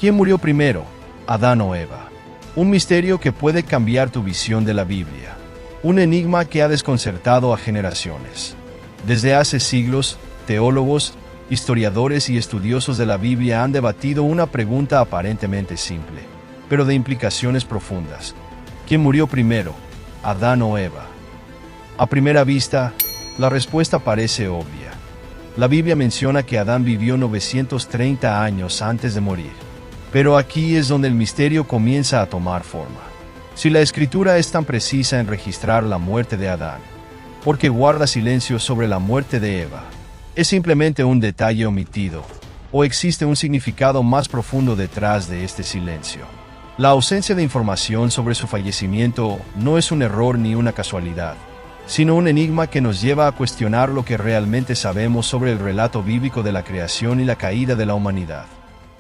¿Quién murió primero, Adán o Eva? Un misterio que puede cambiar tu visión de la Biblia. Un enigma que ha desconcertado a generaciones. Desde hace siglos, teólogos, historiadores y estudiosos de la Biblia han debatido una pregunta aparentemente simple, pero de implicaciones profundas. ¿Quién murió primero, Adán o Eva? A primera vista, la respuesta parece obvia. La Biblia menciona que Adán vivió 930 años antes de morir. Pero aquí es donde el misterio comienza a tomar forma. Si la Escritura es tan precisa en registrar la muerte de Adán, ¿por qué guarda silencio sobre la muerte de Eva? ¿Es simplemente un detalle omitido, o existe un significado más profundo detrás de este silencio? La ausencia de información sobre su fallecimiento no es un error ni una casualidad, sino un enigma que nos lleva a cuestionar lo que realmente sabemos sobre el relato bíblico de la creación y la caída de la humanidad.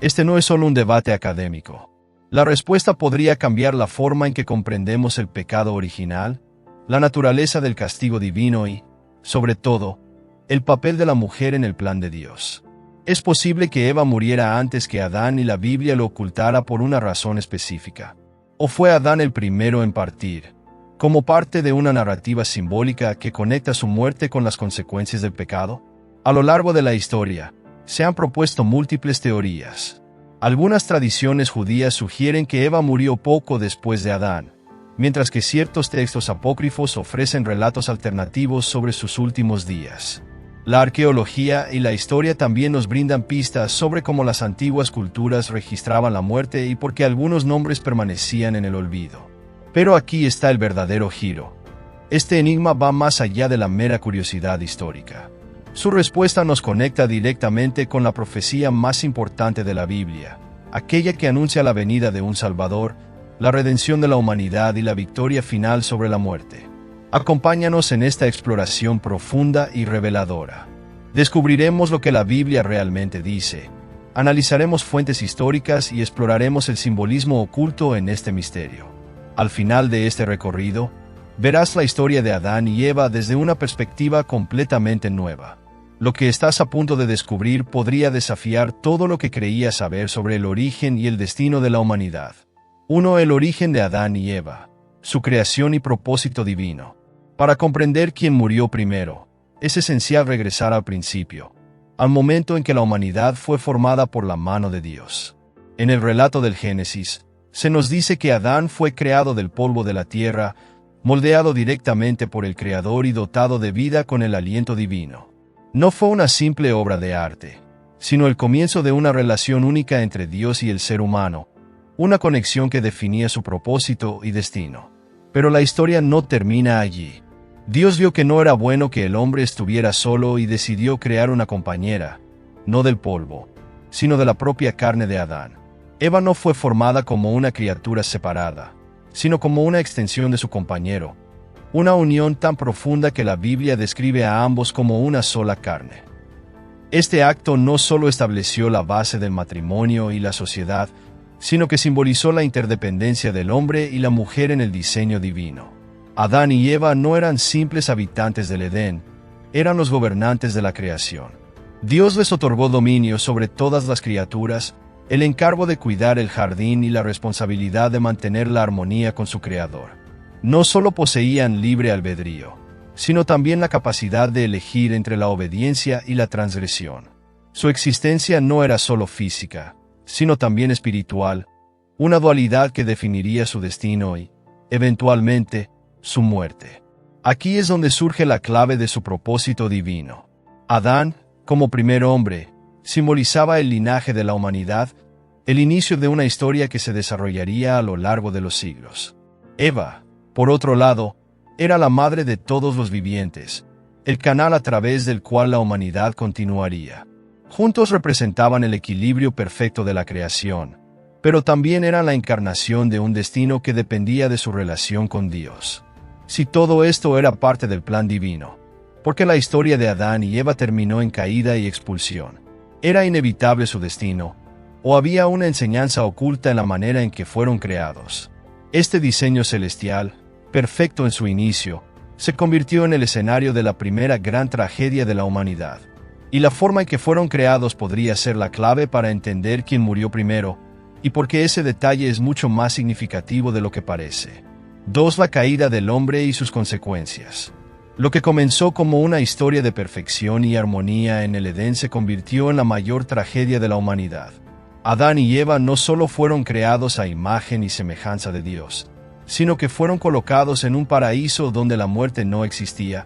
Este no es solo un debate académico. La respuesta podría cambiar la forma en que comprendemos el pecado original, la naturaleza del castigo divino y, sobre todo, el papel de la mujer en el plan de Dios. Es posible que Eva muriera antes que Adán y la Biblia lo ocultara por una razón específica. ¿O fue Adán el primero en partir, como parte de una narrativa simbólica que conecta su muerte con las consecuencias del pecado? A lo largo de la historia, se han propuesto múltiples teorías. Algunas tradiciones judías sugieren que Eva murió poco después de Adán, mientras que ciertos textos apócrifos ofrecen relatos alternativos sobre sus últimos días. La arqueología y la historia también nos brindan pistas sobre cómo las antiguas culturas registraban la muerte y por qué algunos nombres permanecían en el olvido. Pero aquí está el verdadero giro. Este enigma va más allá de la mera curiosidad histórica. Su respuesta nos conecta directamente con la profecía más importante de la Biblia, aquella que anuncia la venida de un Salvador, la redención de la humanidad y la victoria final sobre la muerte. Acompáñanos en esta exploración profunda y reveladora. Descubriremos lo que la Biblia realmente dice, analizaremos fuentes históricas y exploraremos el simbolismo oculto en este misterio. Al final de este recorrido, verás la historia de Adán y Eva desde una perspectiva completamente nueva. Lo que estás a punto de descubrir podría desafiar todo lo que creías saber sobre el origen y el destino de la humanidad. 1. El origen de Adán y Eva, su creación y propósito divino. Para comprender quién murió primero, es esencial regresar al principio, al momento en que la humanidad fue formada por la mano de Dios. En el relato del Génesis, se nos dice que Adán fue creado del polvo de la tierra, moldeado directamente por el Creador y dotado de vida con el aliento divino. No fue una simple obra de arte, sino el comienzo de una relación única entre Dios y el ser humano, una conexión que definía su propósito y destino. Pero la historia no termina allí. Dios vio que no era bueno que el hombre estuviera solo y decidió crear una compañera, no del polvo, sino de la propia carne de Adán. Eva no fue formada como una criatura separada, sino como una extensión de su compañero, una unión tan profunda que la Biblia describe a ambos como una sola carne. Este acto no solo estableció la base del matrimonio y la sociedad, sino que simbolizó la interdependencia del hombre y la mujer en el diseño divino. Adán y Eva no eran simples habitantes del Edén, eran los gobernantes de la creación. Dios les otorgó dominio sobre todas las criaturas, el encargo de cuidar el jardín y la responsabilidad de mantener la armonía con su Creador. No solo poseían libre albedrío, sino también la capacidad de elegir entre la obediencia y la transgresión. Su existencia no era solo física, sino también espiritual, una dualidad que definiría su destino y, eventualmente, su muerte. Aquí es donde surge la clave de su propósito divino. Adán, como primer hombre, simbolizaba el linaje de la humanidad, el inicio de una historia que se desarrollaría a lo largo de los siglos. Eva, por otro lado, era la madre de todos los vivientes, el canal a través del cual la humanidad continuaría. Juntos representaban el equilibrio perfecto de la creación, pero también eran la encarnación de un destino que dependía de su relación con Dios. Si todo esto era parte del plan divino, ¿por qué la historia de Adán y Eva terminó en caída y expulsión? ¿Era inevitable su destino, o había una enseñanza oculta en la manera en que fueron creados? Este diseño celestial, perfecto en su inicio, se convirtió en el escenario de la primera gran tragedia de la humanidad. Y la forma en que fueron creados podría ser la clave para entender quién murió primero, y porque ese detalle es mucho más significativo de lo que parece. 2. La caída del hombre y sus consecuencias. Lo que comenzó como una historia de perfección y armonía en el Edén se convirtió en la mayor tragedia de la humanidad. Adán y Eva no solo fueron creados a imagen y semejanza de Dios, sino que fueron colocados en un paraíso donde la muerte no existía,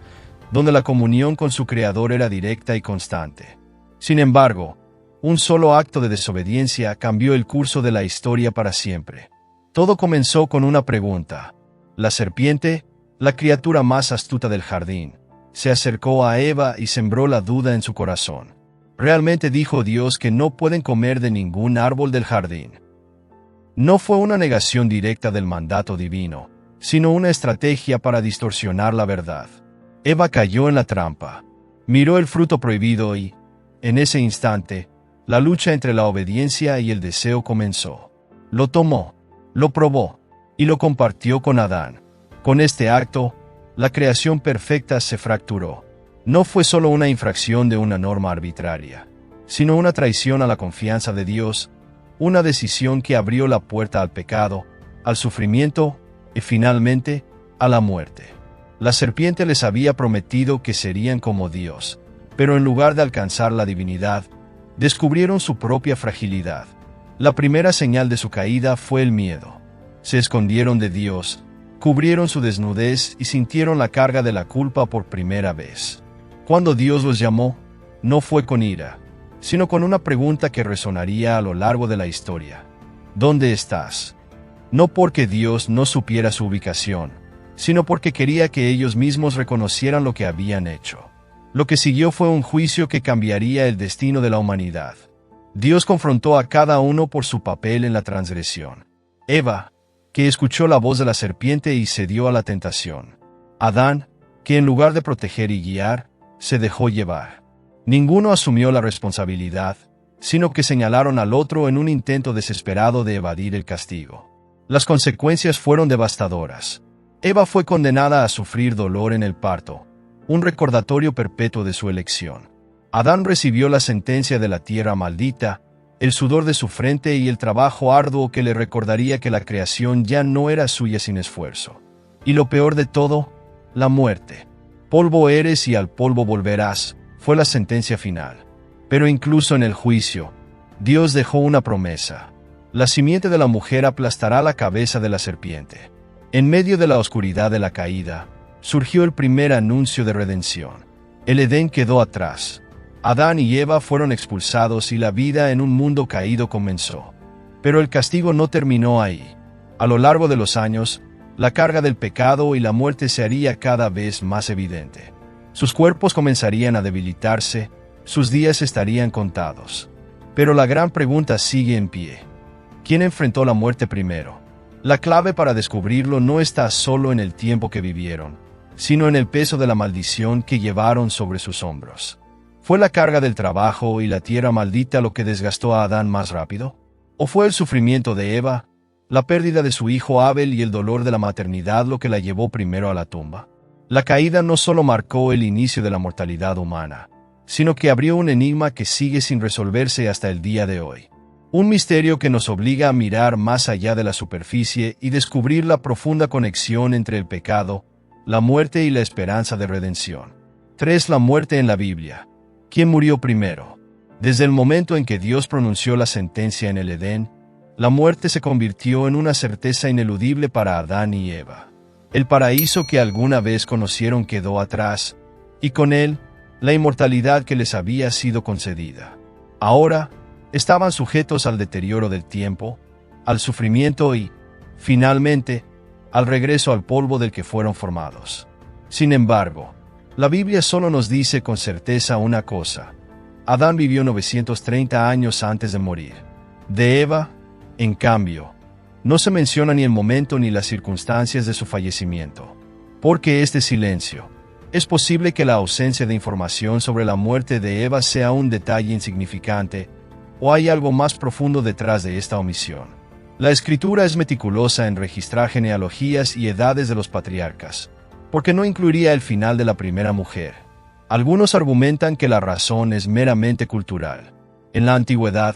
donde la comunión con su Creador era directa y constante. Sin embargo, un solo acto de desobediencia cambió el curso de la historia para siempre. Todo comenzó con una pregunta. La serpiente, la criatura más astuta del jardín, se acercó a Eva y sembró la duda en su corazón. ¿Realmente dijo Dios que no pueden comer de ningún árbol del jardín? No fue una negación directa del mandato divino, sino una estrategia para distorsionar la verdad. Eva cayó en la trampa, miró el fruto prohibido y, en ese instante, la lucha entre la obediencia y el deseo comenzó. Lo tomó, lo probó y lo compartió con Adán. Con este acto, la creación perfecta se fracturó. No fue solo una infracción de una norma arbitraria, sino una traición a la confianza de Dios, una decisión que abrió la puerta al pecado, al sufrimiento y finalmente a la muerte. La serpiente les había prometido que serían como Dios, pero en lugar de alcanzar la divinidad, descubrieron su propia fragilidad. La primera señal de su caída fue el miedo. Se escondieron de Dios, cubrieron su desnudez y sintieron la carga de la culpa por primera vez. Cuando Dios los llamó, no fue con ira, sino con una pregunta que resonaría a lo largo de la historia. ¿Dónde estás? No porque Dios no supiera su ubicación, sino porque quería que ellos mismos reconocieran lo que habían hecho. Lo que siguió fue un juicio que cambiaría el destino de la humanidad. Dios confrontó a cada uno por su papel en la transgresión. Eva, que escuchó la voz de la serpiente y cedió a la tentación. Adán, que en lugar de proteger y guiar, se dejó llevar. Ninguno asumió la responsabilidad, sino que señalaron al otro en un intento desesperado de evadir el castigo. Las consecuencias fueron devastadoras. Eva fue condenada a sufrir dolor en el parto, un recordatorio perpetuo de su elección. Adán recibió la sentencia de la tierra maldita, el sudor de su frente y el trabajo arduo que le recordaría que la creación ya no era suya sin esfuerzo. Y lo peor de todo, la muerte. Polvo eres y al polvo volverás, fue la sentencia final. Pero incluso en el juicio, Dios dejó una promesa. La simiente de la mujer aplastará la cabeza de la serpiente. En medio de la oscuridad de la caída, surgió el primer anuncio de redención. El Edén quedó atrás. Adán y Eva fueron expulsados y la vida en un mundo caído comenzó. Pero el castigo no terminó ahí. A lo largo de los años, la carga del pecado y la muerte se haría cada vez más evidente. Sus cuerpos comenzarían a debilitarse, sus días estarían contados. Pero la gran pregunta sigue en pie. ¿Quién enfrentó la muerte primero? La clave para descubrirlo no está solo en el tiempo que vivieron, sino en el peso de la maldición que llevaron sobre sus hombros. ¿Fue la carga del trabajo y la tierra maldita lo que desgastó a Adán más rápido? ¿O fue el sufrimiento de Eva, la pérdida de su hijo Abel y el dolor de la maternidad lo que la llevó primero a la tumba? La caída no solo marcó el inicio de la mortalidad humana, sino que abrió un enigma que sigue sin resolverse hasta el día de hoy. Un misterio que nos obliga a mirar más allá de la superficie y descubrir la profunda conexión entre el pecado, la muerte y la esperanza de redención. 3. La muerte en la Biblia. ¿Quién murió primero? Desde el momento en que Dios pronunció la sentencia en el Edén, la muerte se convirtió en una certeza ineludible para Adán y Eva. El paraíso que alguna vez conocieron quedó atrás, y con él, la inmortalidad que les había sido concedida. Ahora, estaban sujetos al deterioro del tiempo, al sufrimiento y, finalmente, al regreso al polvo del que fueron formados. Sin embargo, la Biblia solo nos dice con certeza una cosa. Adán vivió 930 años antes de morir. De Eva, en cambio, no se menciona ni el momento ni las circunstancias de su fallecimiento. ¿Por qué este silencio? Es posible que la ausencia de información sobre la muerte de Eva sea un detalle insignificante, ¿o hay algo más profundo detrás de esta omisión? La Escritura es meticulosa en registrar genealogías y edades de los patriarcas, porque no incluiría el final de la primera mujer. Algunos argumentan que la razón es meramente cultural. En la antigüedad,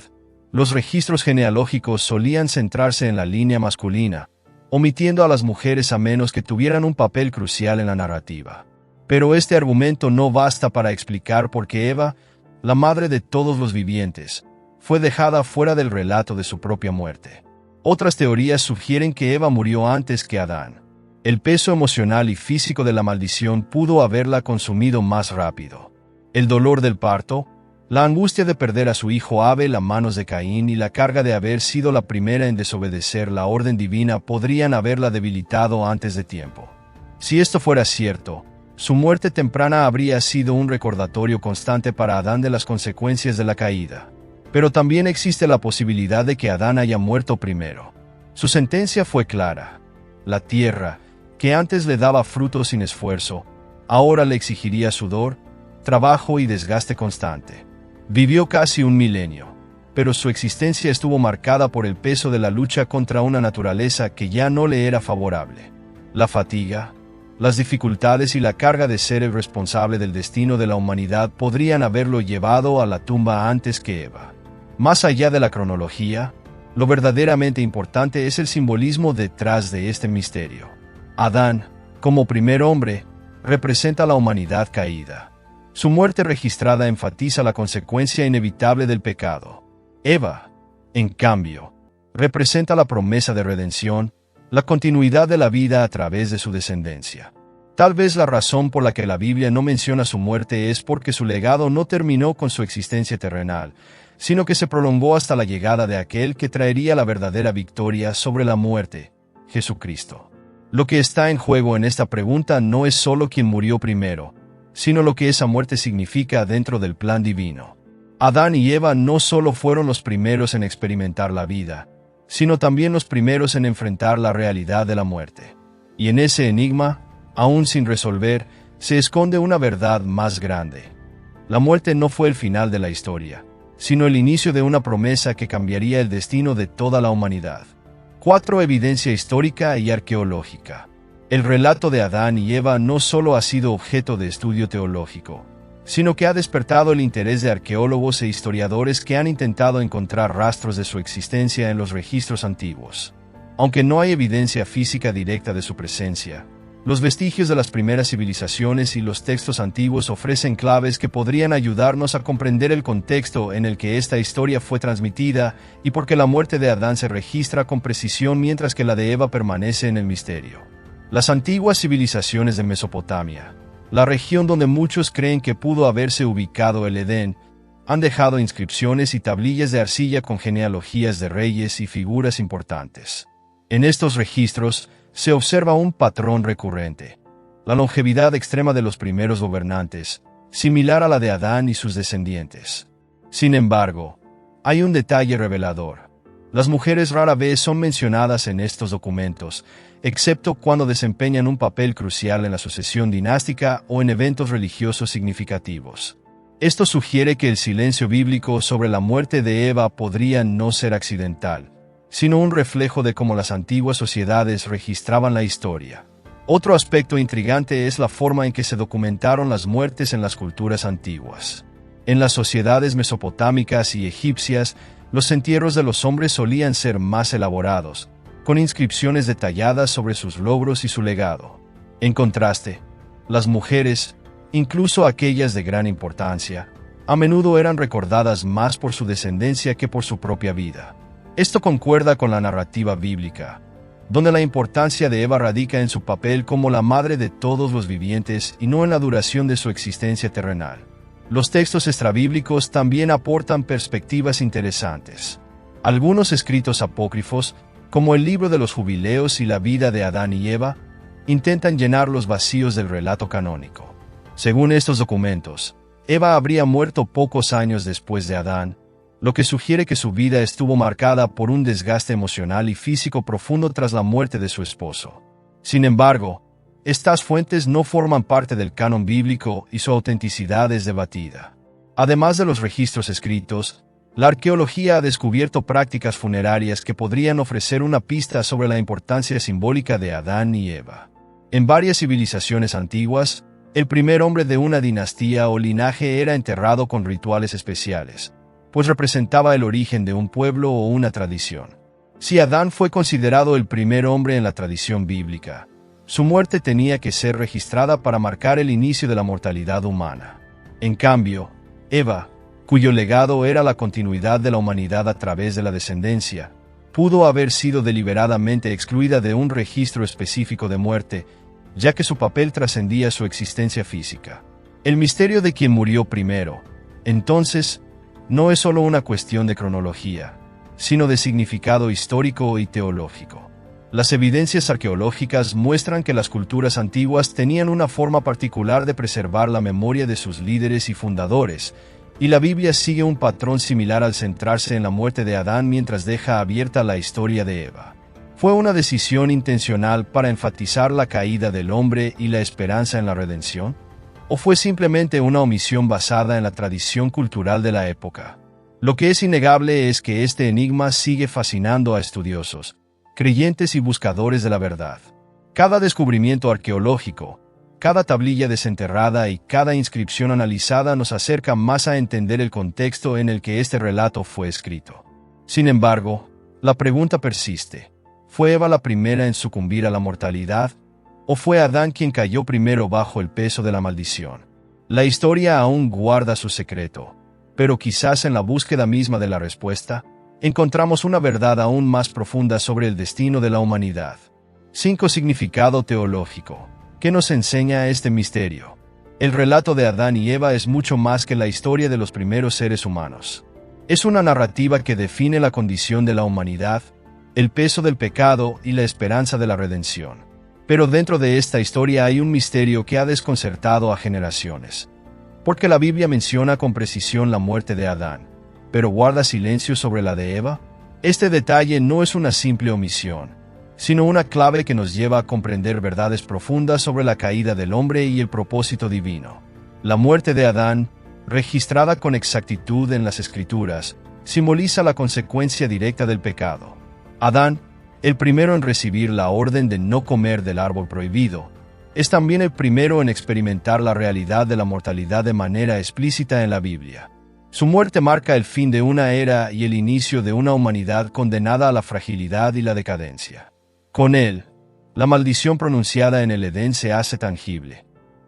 Los registros genealógicos solían centrarse en la línea masculina, omitiendo a las mujeres a menos que tuvieran un papel crucial en la narrativa. Pero este argumento no basta para explicar por qué Eva, la madre de todos los vivientes, fue dejada fuera del relato de su propia muerte. Otras teorías sugieren que Eva murió antes que Adán. El peso emocional y físico de la maldición pudo haberla consumido más rápido. El dolor del parto, la angustia de perder a su hijo Abel a manos de Caín y la carga de haber sido la primera en desobedecer la orden divina podrían haberla debilitado antes de tiempo. Si esto fuera cierto, su muerte temprana habría sido un recordatorio constante para Adán de las consecuencias de la caída. Pero también existe la posibilidad de que Adán haya muerto primero. Su sentencia fue clara. La tierra, que antes le daba frutos sin esfuerzo, ahora le exigiría sudor, trabajo y desgaste constante. Vivió casi un milenio, pero su existencia estuvo marcada por el peso de la lucha contra una naturaleza que ya no le era favorable. La fatiga, las dificultades y la carga de ser el responsable del destino de la humanidad podrían haberlo llevado a la tumba antes que Eva. Más allá de la cronología, lo verdaderamente importante es el simbolismo detrás de este misterio. Adán, como primer hombre, representa la humanidad caída. Su muerte registrada enfatiza la consecuencia inevitable del pecado. Eva, en cambio, representa la promesa de redención, la continuidad de la vida a través de su descendencia. Tal vez la razón por la que la Biblia no menciona su muerte es porque su legado no terminó con su existencia terrenal, sino que se prolongó hasta la llegada de aquel que traería la verdadera victoria sobre la muerte, Jesucristo. Lo que está en juego en esta pregunta no es solo quién murió primero, sino lo que esa muerte significa dentro del plan divino. Adán y Eva no solo fueron los primeros en experimentar la vida, sino también los primeros en enfrentar la realidad de la muerte. Y en ese enigma, aún sin resolver, se esconde una verdad más grande. La muerte no fue el final de la historia, sino el inicio de una promesa que cambiaría el destino de toda la humanidad. 4. Evidencia histórica y arqueológica. El relato de Adán y Eva no solo ha sido objeto de estudio teológico, sino que ha despertado el interés de arqueólogos e historiadores que han intentado encontrar rastros de su existencia en los registros antiguos. Aunque no hay evidencia física directa de su presencia, los vestigios de las primeras civilizaciones y los textos antiguos ofrecen claves que podrían ayudarnos a comprender el contexto en el que esta historia fue transmitida y por qué la muerte de Adán se registra con precisión mientras que la de Eva permanece en el misterio. Las antiguas civilizaciones de Mesopotamia, la región donde muchos creen que pudo haberse ubicado el Edén, han dejado inscripciones y tablillas de arcilla con genealogías de reyes y figuras importantes. En estos registros se observa un patrón recurrente: la longevidad extrema de los primeros gobernantes, similar a la de Adán y sus descendientes. Sin embargo, hay un detalle revelador. Las mujeres rara vez son mencionadas en estos documentos, excepto cuando desempeñan un papel crucial en la sucesión dinástica o en eventos religiosos significativos. Esto sugiere que el silencio bíblico sobre la muerte de Eva podría no ser accidental, sino un reflejo de cómo las antiguas sociedades registraban la historia. Otro aspecto intrigante es la forma en que se documentaron las muertes en las culturas antiguas. En las sociedades mesopotámicas y egipcias, los entierros de los hombres solían ser más elaborados, con inscripciones detalladas sobre sus logros y su legado. En contraste, las mujeres, incluso aquellas de gran importancia, a menudo eran recordadas más por su descendencia que por su propia vida. Esto concuerda con la narrativa bíblica, donde la importancia de Eva radica en su papel como la madre de todos los vivientes y no en la duración de su existencia terrenal. Los textos extrabíblicos también aportan perspectivas interesantes. Algunos escritos apócrifos, como el libro de los Jubileos y la vida de Adán y Eva, intentan llenar los vacíos del relato canónico. Según estos documentos, Eva habría muerto pocos años después de Adán, lo que sugiere que su vida estuvo marcada por un desgaste emocional y físico profundo tras la muerte de su esposo. Sin embargo, estas fuentes no forman parte del canon bíblico y su autenticidad es debatida. Además de los registros escritos, la arqueología ha descubierto prácticas funerarias que podrían ofrecer una pista sobre la importancia simbólica de Adán y Eva. En varias civilizaciones antiguas, el primer hombre de una dinastía o linaje era enterrado con rituales especiales, pues representaba el origen de un pueblo o una tradición. Si Adán fue considerado el primer hombre en la tradición bíblica, su muerte tenía que ser registrada para marcar el inicio de la mortalidad humana. En cambio, Eva, cuyo legado era la continuidad de la humanidad a través de la descendencia, pudo haber sido deliberadamente excluida de un registro específico de muerte, ya que su papel trascendía su existencia física. El misterio de quien murió primero, entonces, no es solo una cuestión de cronología, sino de significado histórico y teológico. Las evidencias arqueológicas muestran que las culturas antiguas tenían una forma particular de preservar la memoria de sus líderes y fundadores, y la Biblia sigue un patrón similar al centrarse en la muerte de Adán mientras deja abierta la historia de Eva. ¿Fue una decisión intencional para enfatizar la caída del hombre y la esperanza en la redención? ¿O fue simplemente una omisión basada en la tradición cultural de la época? Lo que es innegable es que este enigma sigue fascinando a estudiosos, creyentes y buscadores de la verdad. Cada descubrimiento arqueológico, cada tablilla desenterrada y cada inscripción analizada nos acerca más a entender el contexto en el que este relato fue escrito. Sin embargo, la pregunta persiste: ¿fue Eva la primera en sucumbir a la mortalidad? ¿O fue Adán quien cayó primero bajo el peso de la maldición? La historia aún guarda su secreto, pero quizás en la búsqueda misma de la respuesta, encontramos una verdad aún más profunda sobre el destino de la humanidad. 5. Significado teológico. ¿Qué nos enseña este misterio? El relato de Adán y Eva es mucho más que la historia de los primeros seres humanos. Es una narrativa que define la condición de la humanidad, el peso del pecado y la esperanza de la redención. Pero dentro de esta historia hay un misterio que ha desconcertado a generaciones. Porque la Biblia menciona con precisión la muerte de Adán, pero guarda silencio sobre la de Eva. Este detalle no es una simple omisión, sino una clave que nos lleva a comprender verdades profundas sobre la caída del hombre y el propósito divino. La muerte de Adán, registrada con exactitud en las Escrituras, simboliza la consecuencia directa del pecado. Adán, el primero en recibir la orden de no comer del árbol prohibido, es también el primero en experimentar la realidad de la mortalidad de manera explícita en la Biblia. Su muerte marca el fin de una era y el inicio de una humanidad condenada a la fragilidad y la decadencia. Con él, la maldición pronunciada en el Edén se hace tangible.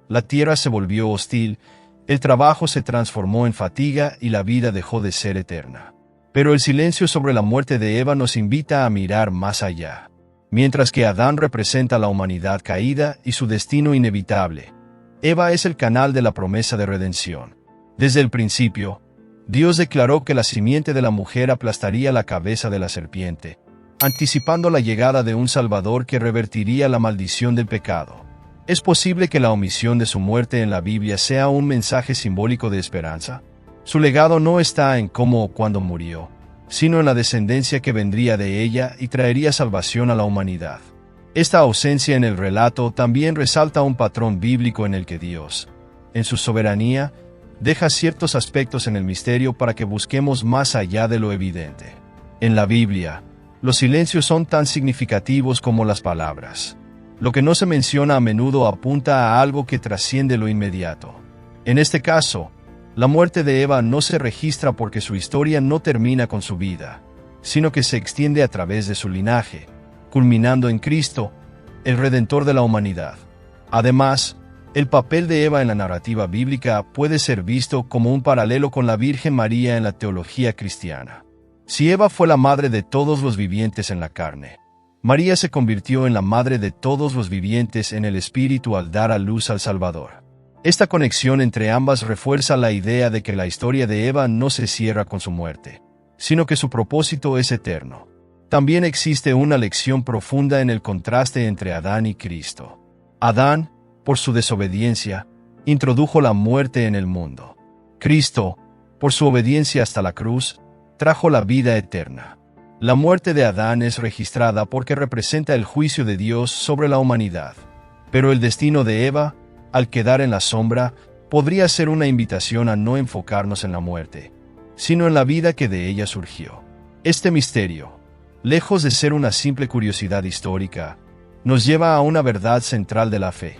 La tierra se volvió hostil, el trabajo se transformó en fatiga y la vida dejó de ser eterna. Pero el silencio sobre la muerte de Eva nos invita a mirar más allá. Mientras que Adán representa la humanidad caída y su destino inevitable, Eva es el canal de la promesa de redención. Desde el principio, Dios declaró que la simiente de la mujer aplastaría la cabeza de la serpiente, anticipando la llegada de un Salvador que revertiría la maldición del pecado. ¿Es posible que la omisión de su muerte en la Biblia sea un mensaje simbólico de esperanza? Su legado no está en cómo o cuándo murió, sino en la descendencia que vendría de ella y traería salvación a la humanidad. Esta ausencia en el relato también resalta un patrón bíblico en el que Dios, en su soberanía, deja ciertos aspectos en el misterio para que busquemos más allá de lo evidente. En la Biblia, los silencios son tan significativos como las palabras. Lo que no se menciona a menudo apunta a algo que trasciende lo inmediato. En este caso, la muerte de Eva no se registra porque su historia no termina con su vida, sino que se extiende a través de su linaje, culminando en Cristo, el Redentor de la humanidad. Además, el papel de Eva en la narrativa bíblica puede ser visto como un paralelo con la Virgen María en la teología cristiana. Si Eva fue la madre de todos los vivientes en la carne, María se convirtió en la madre de todos los vivientes en el Espíritu al dar a luz al Salvador. Esta conexión entre ambas refuerza la idea de que la historia de Eva no se cierra con su muerte, sino que su propósito es eterno. También existe una lección profunda en el contraste entre Adán y Cristo. Adán, por su desobediencia, introdujo la muerte en el mundo. Cristo, por su obediencia hasta la cruz, trajo la vida eterna. La muerte de Adán es registrada porque representa el juicio de Dios sobre la humanidad. Pero el destino de Eva, al quedar en la sombra, podría ser una invitación a no enfocarnos en la muerte, sino en la vida que de ella surgió. Este misterio, lejos de ser una simple curiosidad histórica, nos lleva a una verdad central de la fe.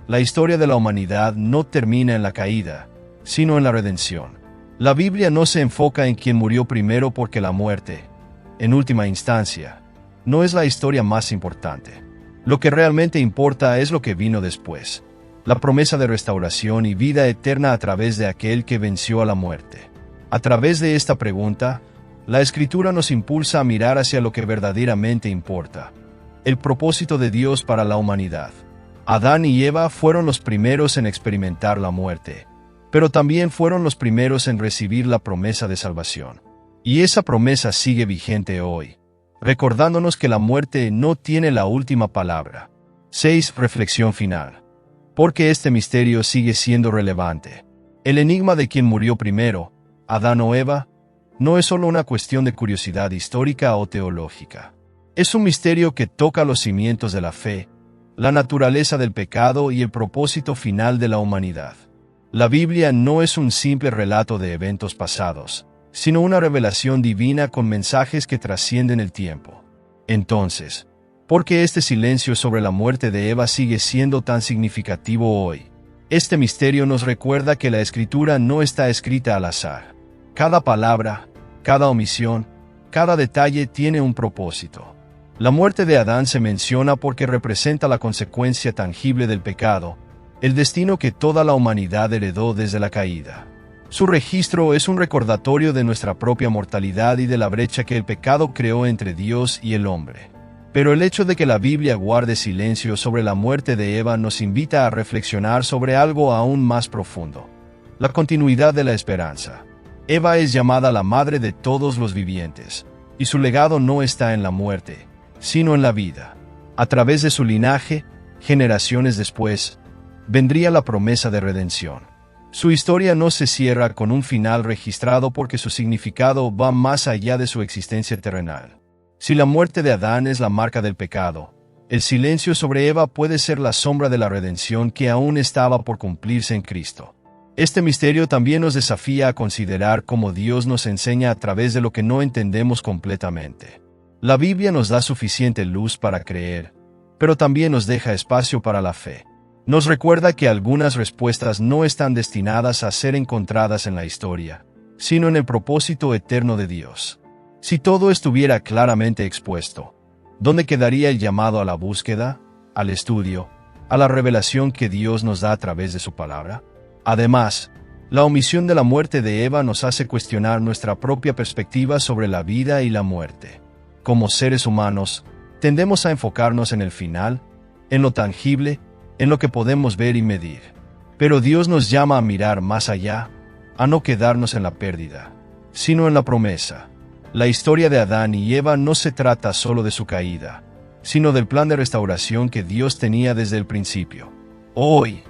La historia de la humanidad no termina en la caída, sino en la redención. La Biblia no se enfoca en quién murió primero porque la muerte, en última instancia, no es la historia más importante. Lo que realmente importa es lo que vino después, la promesa de restauración y vida eterna a través de aquel que venció a la muerte. A través de esta pregunta, la Escritura nos impulsa a mirar hacia lo que verdaderamente importa, el propósito de Dios para la humanidad. Adán y Eva fueron los primeros en experimentar la muerte, pero también fueron los primeros en recibir la promesa de salvación. Y esa promesa sigue vigente hoy, recordándonos que la muerte no tiene la última palabra. 6. Reflexión final. ¿Por qué este misterio sigue siendo relevante? El enigma de quién murió primero, Adán o Eva, no es solo una cuestión de curiosidad histórica o teológica. Es un misterio que toca los cimientos de la fe, la naturaleza del pecado y el propósito final de la humanidad. La Biblia no es un simple relato de eventos pasados, sino una revelación divina con mensajes que trascienden el tiempo. Entonces, ¿por qué este silencio sobre la muerte de Eva sigue siendo tan significativo hoy? Este misterio nos recuerda que la Escritura no está escrita al azar. Cada palabra, cada omisión, cada detalle tiene un propósito. La muerte de Adán se menciona porque representa la consecuencia tangible del pecado, el destino que toda la humanidad heredó desde la caída. Su registro es un recordatorio de nuestra propia mortalidad y de la brecha que el pecado creó entre Dios y el hombre. Pero el hecho de que la Biblia guarde silencio sobre la muerte de Eva nos invita a reflexionar sobre algo aún más profundo: la continuidad de la esperanza. Eva es llamada la madre de todos los vivientes, y su legado no está en la muerte, sino en la vida. A través de su linaje, generaciones después, vendría la promesa de redención. Su historia no se cierra con un final registrado porque su significado va más allá de su existencia terrenal. Si la muerte de Adán es la marca del pecado, el silencio sobre Eva puede ser la sombra de la redención que aún estaba por cumplirse en Cristo. Este misterio también nos desafía a considerar cómo Dios nos enseña a través de lo que no entendemos completamente. La Biblia nos da suficiente luz para creer, pero también nos deja espacio para la fe. Nos recuerda que algunas respuestas no están destinadas a ser encontradas en la historia, sino en el propósito eterno de Dios. Si todo estuviera claramente expuesto, ¿dónde quedaría el llamado a la búsqueda, al estudio, a la revelación que Dios nos da a través de su palabra? Además, la omisión de la muerte de Eva nos hace cuestionar nuestra propia perspectiva sobre la vida y la muerte. Como seres humanos, tendemos a enfocarnos en el final, en lo tangible, en lo que podemos ver y medir. Pero Dios nos llama a mirar más allá, a no quedarnos en la pérdida, sino en la promesa. La historia de Adán y Eva no se trata solo de su caída, sino del plan de restauración que Dios tenía desde el principio. Hoy,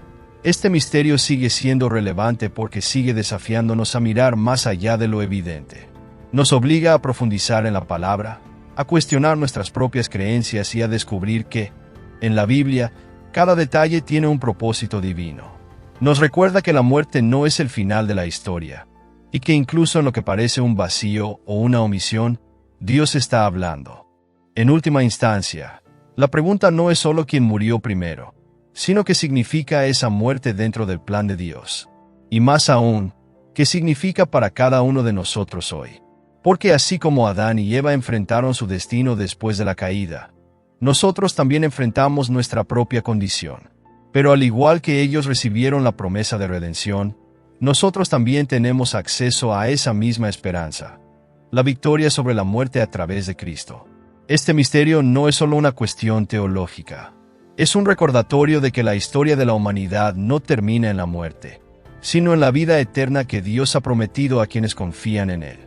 este misterio sigue siendo relevante porque sigue desafiándonos a mirar más allá de lo evidente. Nos obliga a profundizar en la palabra, a cuestionar nuestras propias creencias y a descubrir que, en la Biblia, cada detalle tiene un propósito divino. Nos recuerda que la muerte no es el final de la historia, y que incluso en lo que parece un vacío o una omisión, Dios está hablando. En última instancia, la pregunta no es solo quién murió primero, sino qué significa esa muerte dentro del plan de Dios. Y más aún, qué significa para cada uno de nosotros hoy. Porque así como Adán y Eva enfrentaron su destino después de la caída, nosotros también enfrentamos nuestra propia condición. Pero al igual que ellos recibieron la promesa de redención, nosotros también tenemos acceso a esa misma esperanza: la victoria sobre la muerte a través de Cristo. Este misterio no es solo una cuestión teológica. Es un recordatorio de que la historia de la humanidad no termina en la muerte, sino en la vida eterna que Dios ha prometido a quienes confían en Él.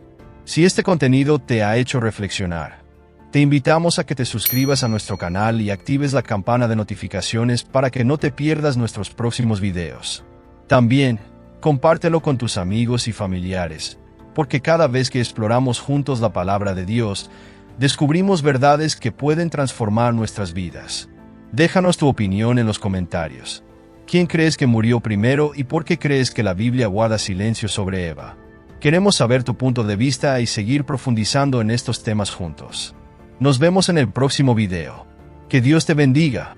Si este contenido te ha hecho reflexionar, te invitamos a que te suscribas a nuestro canal y actives la campana de notificaciones para que no te pierdas nuestros próximos videos. También, compártelo con tus amigos y familiares, porque cada vez que exploramos juntos la palabra de Dios, descubrimos verdades que pueden transformar nuestras vidas. Déjanos tu opinión en los comentarios. ¿Quién crees que murió primero y por qué crees que la Biblia guarda silencio sobre Eva? Queremos saber tu punto de vista y seguir profundizando en estos temas juntos. Nos vemos en el próximo video. Que Dios te bendiga.